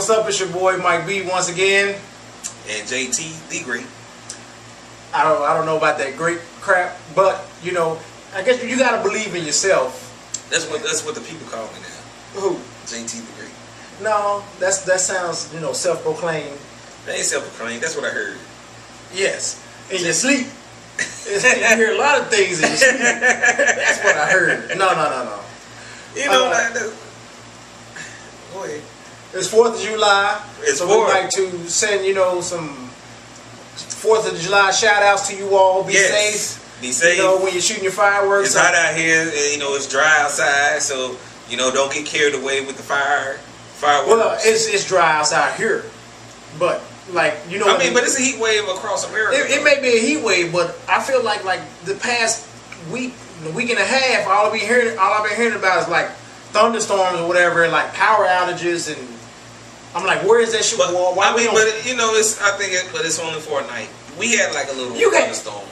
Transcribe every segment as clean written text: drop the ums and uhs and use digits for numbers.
what's up? It's your boy Mike B once again. And JT the Great. I don't know about that great crap, but you know, I guess you gotta believe in yourself. That's what the people call me now. Who? JT the Great. No, that sounds, you know, self-proclaimed. That ain't self-proclaimed. That's what I heard. Yes, in your sleep. You hear a lot of things in your sleep. That's what I heard. No. You know go ahead. It's 4th of July. So we'd like to send, you know, some 4th of July shout outs to you all. Be safe. Be safe. You know, when you're shooting your fireworks. It's hot out here. You know, it's dry outside. So, you know, don't get carried away with the fireworks. Well, it's dry outside here. But, like, you know. I mean, but it's a heat wave across America. It may be a heat wave, but I feel like the past week and a half, all I've been hearing about is like thunderstorms or whatever, and like power outages, and I'm like, where is that shit? But you know, but it's only for a night. We had like a little thunderstorm.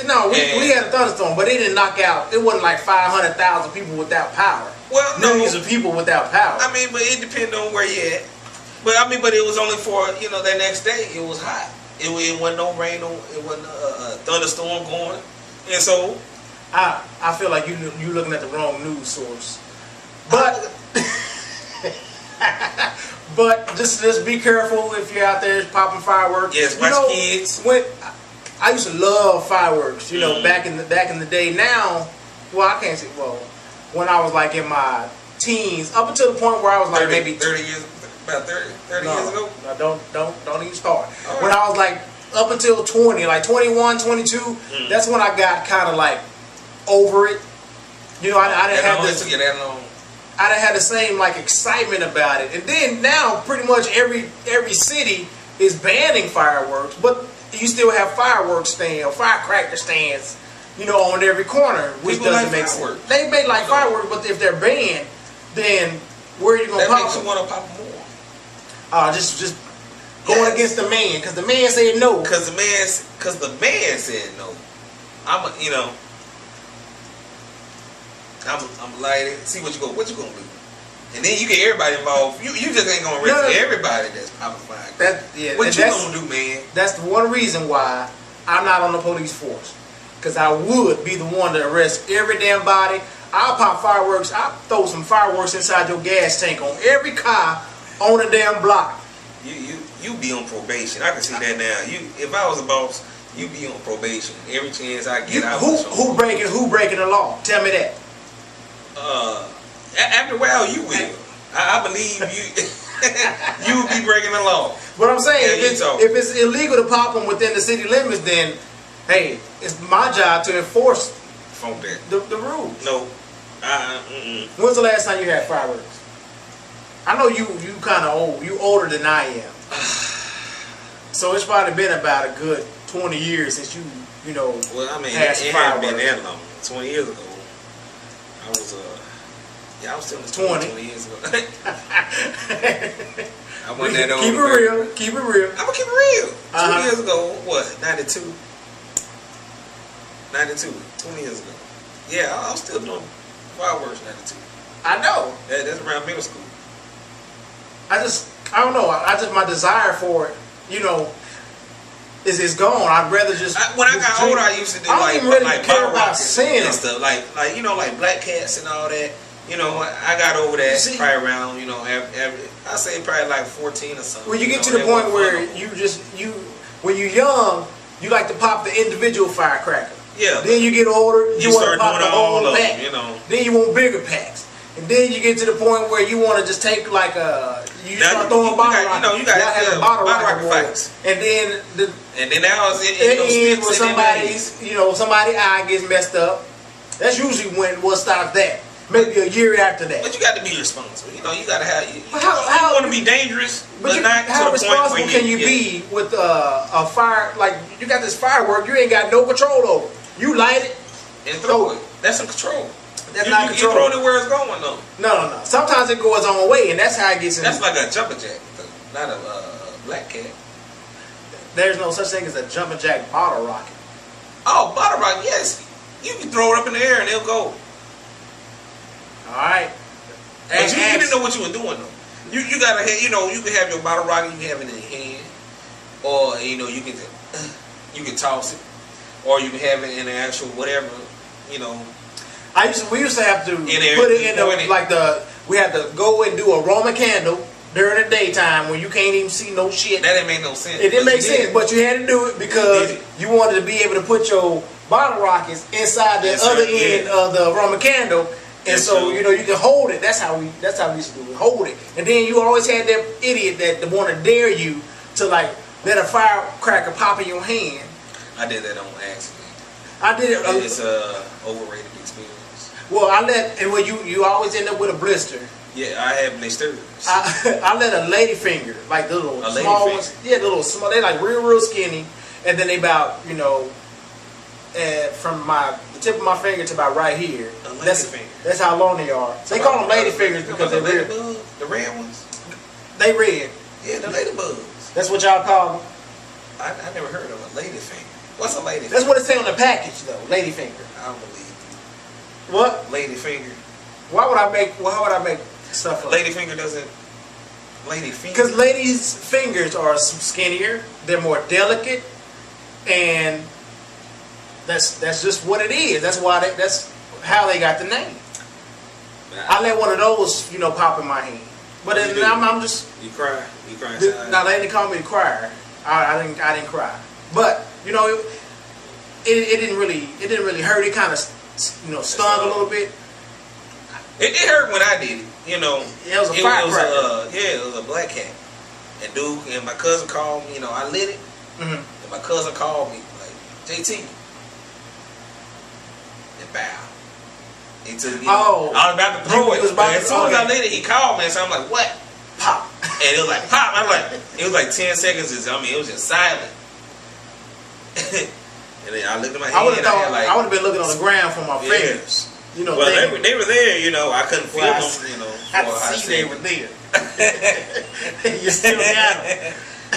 No, we had a thunderstorm, but it didn't knock out. It wasn't like 500,000 people without power. Well, millions of people without power. I mean, but it depends on where you at. But I mean, but it was only for, you know, that next day. It was hot. It wasn't no rain. It wasn't a thunderstorm going. And so, I feel like you looking at the wrong news source. But but just be careful if you're out there popping fireworks. Yes, watch kids. I used to love fireworks, you know, back in the day. Now, well, I can't say, well, when I was like in my teens, up until the point where I was like 30 years ago. No, don't even start. Right. When I was like up until 20, like 21, 22, that's when I got kind of like over it. You know, I didn't have this. I didn't have the same like excitement about it. And then now, pretty much every city is banning fireworks, but you still have fireworks stands or firecracker stands, you know, on every corner, which doesn't make sense. They may like fireworks, but if they're banned, then where are you gonna pop them? That makes you want to pop them more. Just going against the man, because the man said no. Because the man said no. I'm like, see what you gonna do, and then you get everybody involved. You just ain't gonna arrest everybody that's popping fire. What you gonna do, man? That's the one reason why I'm not on the police force, because I would be the one to arrest every damn body. I'll pop fireworks. I'll throw some fireworks inside your gas tank on every car on a damn block. You be on probation. I can see that now. If I was a boss, you be on probation. Every chance I get, who breaking the law? Tell me that. After a while, you will. I believe you. You will be breaking the law. But I'm saying, if it's illegal to pop them within the city limits, then hey, it's my job to enforce the rules. No. When's the last time you had fireworks? I know you kind of old. You older than I am. So it's probably been about a good 20 years since you know. Well, I mean, it hadn't been that long. 20 years ago, I was I was still in 20 years ago. I wasn't that old. Keep it real. Keep it real. I'm gonna keep it real. 20 years ago, what? 92. 20 years ago. Yeah, I was still doing fireworks 92. I know. That's around middle school. I don't know. My desire for it, you know, is gone. I'd rather just. When I got older, I used to do like bottle rockets and stuff, like you know, like Black Cats and all that. You know, I got over that probably around, you know, I say probably like 14 or something. When you get to the point where when you're young, you like to pop the individual firecracker. Yeah. Then you get older, you want to pop the whole pack. You know. Then you want bigger packs. And then you get to the point where you want to just take like you start throwing bottle rockets. You know, you got bottle rocket fights. And then now it's somebody's eye gets messed up. That's usually what stops that. Maybe a year after that. But you got to be responsible. You know, you got to have. You want to be dangerous, but not how to the point where responsible can you be with a fire? Like you got this firework, you ain't got no control over. You light it and throw it. That's some control. That's not control. You throw it where it's going though. No. Sometimes it goes its own way, and that's how it gets in. That's like a jumping jack, not a Black Cat. There's no such thing as a jumping jack bottle rocket. Oh, bottle rocket, yes. You can throw it up in the air and it'll go. All right. But you didn't know what you were doing though. You gotta have, you know, you can have your bottle rocket, you can have it in your hand, or you know, you can toss it, or you can have it in the actual whatever, you know. We used to have to put it in the we had to go and do a Roman candle during the daytime when you can't even see no shit. That didn't make no sense. It didn't make sense, but you had to do it because you wanted to be able to put your bottle rockets inside the other end of the Roman candle, and so you know you can hold it. That's how we used to do it. Hold it, and then you always had that idiot that want to dare you to like let a firecracker pop in your hand. I did that on accident. I did it. It's a overrated experience. Well, you always end up with a blister. Yeah, I have blisters. I let a lady finger, like the little small ones. Yeah, the little small. They like real skinny, and then they about from the tip of my finger to about right here. That's how long they are. They call them lady fingers because they're red. The red ones. They red. Yeah, the ladybugs. That's what y'all call them. I never heard of a lady finger. What's a lady finger? That's what it say on the package though. Lady finger. I don't believe you. What? Lady finger. Why would I make stuff up? Lady finger doesn't. Lady finger. Because ladies' fingers are skinnier. They're more delicate, and that's just what it is. That's how they got the name. I let one of those, pop in my hand. But then I'm just. You cry. You cry. Now they didn't call me a crier. I didn't cry. But it didn't really hurt. It kind of stung a little bit. It hurt when I did it. It was a firecracker. It was a black cat. And my cousin called me. I lit it. And my cousin called me like, JT. And bow. He took me. Oh, I was about to throw it. As soon as I lit it, he called me. So I'm like, what? Pop. And it was like pop. I'm like, it was like 10 seconds. It was just silent. And then I looked at my hand. I would have been looking on the ground for my fingers. Well, they were there. I couldn't feel them. I see they were there. You still got them.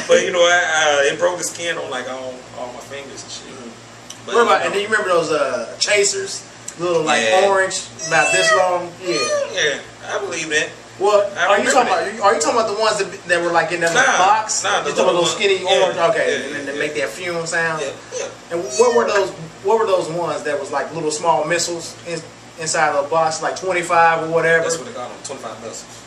But it broke the skin on like all my fingers and shit. But, and then you remember those chasers, little orange, about this long? Yeah, I believe that. Well, are you talking about the ones that were like in that box? Nah, you talking about those skinny orange? Okay, and then they make that fume sound. Yeah. And what were those ones that was like little small missiles inside of a box, like 25 or whatever? That's what they call them, 25 missiles.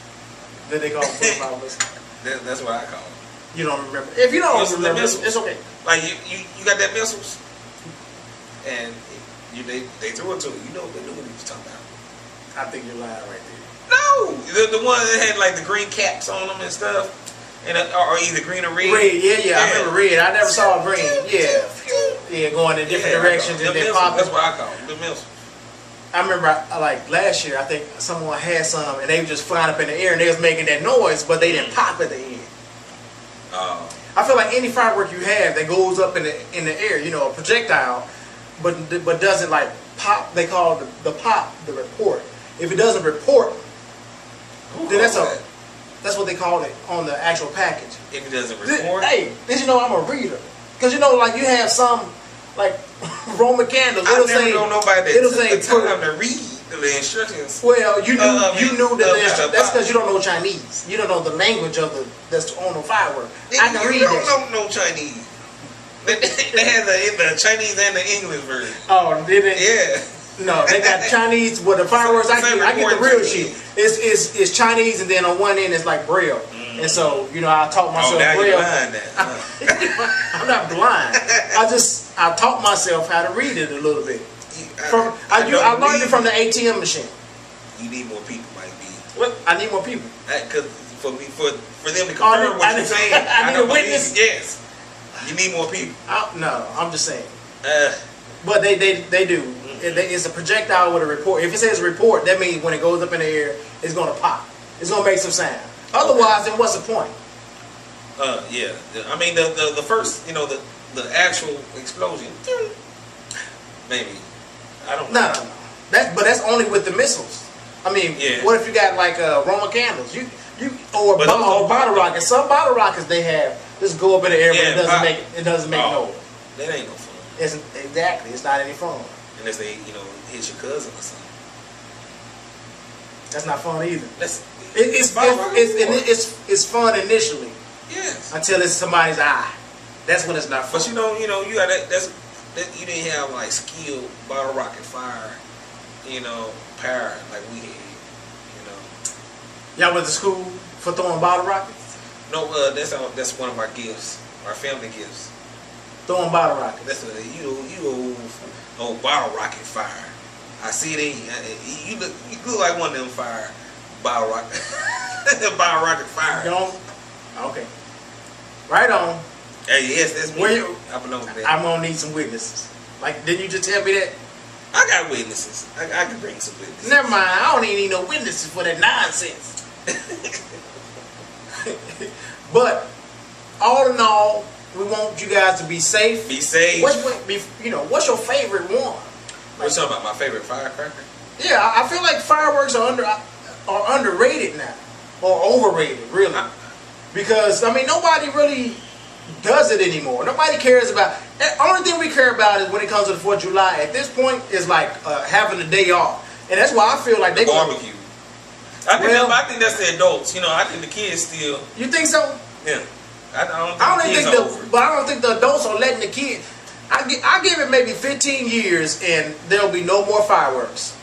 Then they call them 25 missiles. That's what I call them. You don't remember? If you don't remember, it's okay. Like you got that missiles, and they threw it to you. You know what you was talking about. I think you're lying right there. No, the one that had like the green caps on them and stuff, and or either green or red. Red, yeah. I remember red. I never saw green. Yeah, going in different directions and then popping. That's what I call them, the missiles. I remember, like last year, I think someone had some, and they were just flying up in the air, and they was making that noise, but they didn't pop at the end. I feel like any firework you have that goes up in the air, a projectile, but doesn't like pop. They call the pop the report. If it doesn't report. Then that's what they call it on the actual package. If it doesn't report. Hey, did I'm a reader? Because like you have some like Roman candles. I never know nobody that tell them to read the instructions. Well, you knew that that's because you don't know Chinese. You don't know the language that's on the firework. I can read that. You don't know Chinese. They had the Chinese and the English version. Oh, did they? Yeah. No, they got Chinese with the fireworks. I get the real shit. It's Chinese, and then on one end it's like Braille. And so I taught myself Braille. I'm not blind. I taught myself how to read it a little bit. I learned it from the ATM machine. You need more people, Mike B. What? I need more people. Because for them to confirm what you're saying, I need a witness. Yes, you need more people. No, I'm just saying. But they do. It's a projectile with a report. If it says report, that means when it goes up in the air, it's going to pop. It's going to make some sound. Otherwise, then what's the point? Yeah. I mean, the first, the actual explosion. Maybe. I don't know. No. But that's only with the missiles. I mean, what if you got like Roman candles? Or bottle rockets. Some bottle rockets they have just go up in the air, but it doesn't make noise. That ain't no fun. Exactly. It's not any fun. Unless they, hit your cousin or something. That's not fun either. It's fun initially. Yes. Until it's somebody's eye. That's when it's not fun. But you know, you got that. You didn't have like skilled bottle rocket fire, power like we had. Y'all went to school for throwing bottle rockets? No, that's one of our gifts, our family gifts. Throwing bottle rockets. That's what you old bottle rocket fire. I see it. You look like one of them fire bottle rocket bottle rocket fire. Okay. Right on. Hey, yes, that's me. I'm gonna need some witnesses. Like, didn't you just tell me that? I got witnesses. I can bring some witnesses. Never mind. I don't even need no witnesses for that nonsense. But all in all, we want you guys to be safe. Be safe. What's your favorite one? What's talking about? My favorite firecracker? Yeah, I feel like fireworks are underrated now, or overrated, really, because nobody really does it anymore. Nobody cares about. The only thing we care about is when it comes to the 4th of July. At this point, is like having a day off, and that's why I feel like they barbecue. I think that's the adults. I think the kids still. You think so? Yeah. I don't think the adults are letting the kids. I give it maybe 15 years, and there'll be no more fireworks.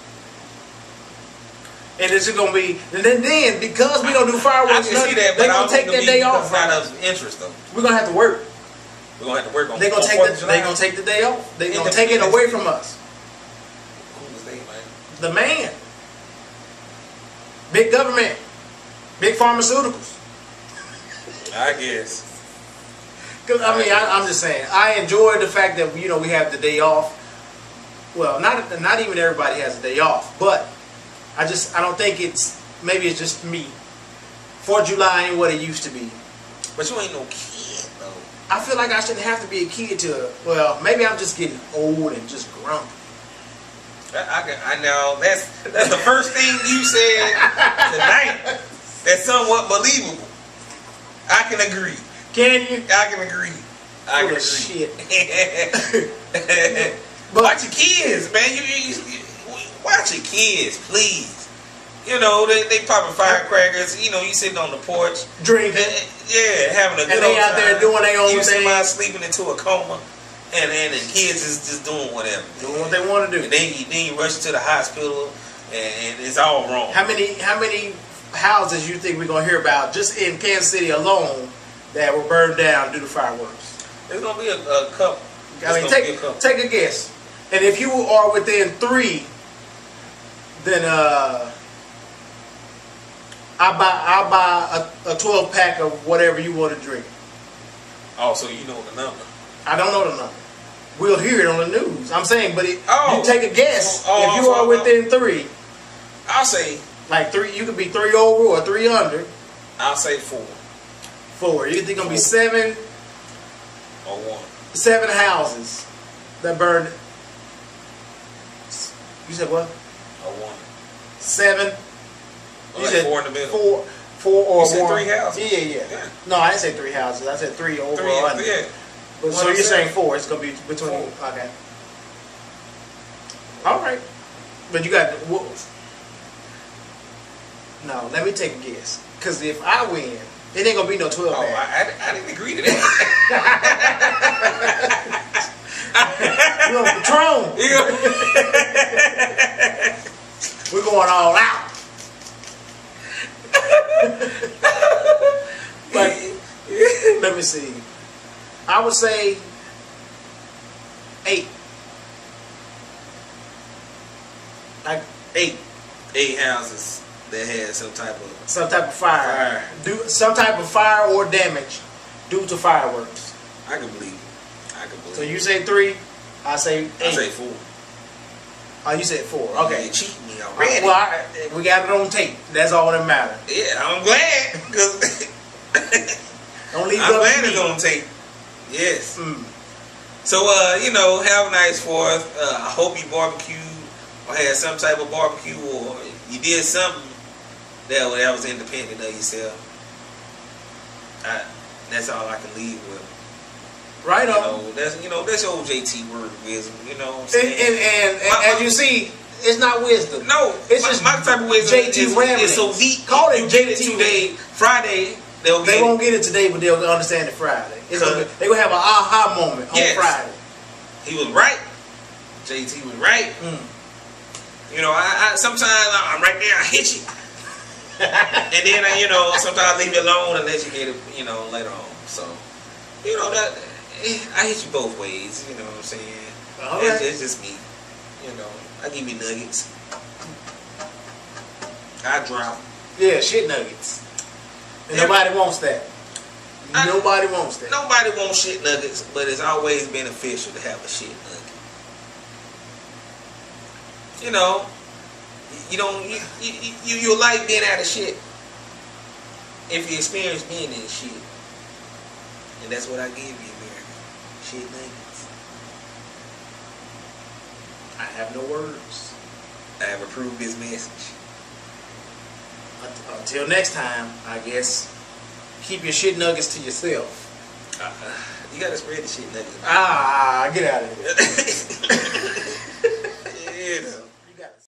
And it's just gonna be, and then because we don't do fireworks, they're gonna take that day off. It's not of interest though. We're gonna have to work. We're gonna have to work on. They're gonna take the day off. They're gonna take it away from us. Coolest day, man. The man. Big government. Big pharmaceuticals. I guess. Because I'm just saying, I enjoy the fact that we have the day off. Well, not even everybody has a day off, but I don't think maybe it's just me. 4th of July ain't what it used to be. But you ain't no kid though. I feel like I shouldn't have to be a kid well, maybe I'm just getting old and just grumpy. I know that's the first thing you said tonight. That's somewhat believable. I can agree. Can you? I can agree. I can agree. Shit. But watch your kids, man. You watch your kids, please. They popping firecrackers. You sitting on the porch, drinking. Yeah, having a good old time. And they out there doing their own thing. Somebody sleeping into a coma. And the kids is just doing whatever. Doing what they want to do. And then you rush to the hospital, and it's all wrong. How many houses you think we're going to hear about just in Kansas City alone that were burned down due to fireworks? There's going to be a couple. Take a guess. And if you are within 3, then I'll buy a 12-pack of whatever you want to drink. Oh, so you know the number. I don't know the number. We'll hear it on the news. I'm saying, but you take a guess. If you are within 3, I'll say like 3. You could be 3 over or 3 under. I'll say 4. 4. You think gonna be 7 or 1? 7 houses that burned. You said what? Or 1. 7. You said 4 in the middle. 4 or 1. You said 3 houses. Yeah. No, I didn't say 3 houses. I said 3 over or under. Yeah. But so you're saying 4? It's gonna be between. 4. Okay. All right. But you got. No, let me take a guess. Because if I win, it ain't gonna be no 12 pack. I didn't agree to that. We're on Patron. We're going all out. But let me see. I would say 8. Like 8 houses that had some type of fire. Some type of fire or damage due to fireworks. I can believe it. So you say 3, I say 8. I say 4. Oh, you said 4. Okay. You cheating me already. Well, we got it on tape. That's all that matters. Yeah, I'm glad because don't leave I'm glad it's on tape. Yes. So have a nice 4th. I hope you barbecued or had some type of barbecue or you did something that was independent of yourself. That's all I can leave with. Right on. That's your old JT word of wisdom. You know what I'm saying? And as you see, It's not wisdom. No, it's just my type of wisdom is so deep. Call it JT today, Friday. They won't get it today, but they'll understand it Friday. They're gonna have an aha moment on Friday. He was right. JT was right. You know, I sometimes I'm right there. I hit you, and then sometimes I leave you alone and let you get it. Later on. So, that I hit you both ways. You know what I'm saying? Right. It's just me. I give you nuggets. I drop. Yeah, shit nuggets. And nobody wants that. Nobody wants that. Nobody wants shit nuggets, but it's always beneficial to have a shit nugget. You like being out of shit if you experience being in shit. And that's what I give you, America. Shit nuggets. I have no words. I have approved this message. Until next time, I guess, keep your shit nuggets to yourself. You gotta spread the shit nuggets. Get out of here.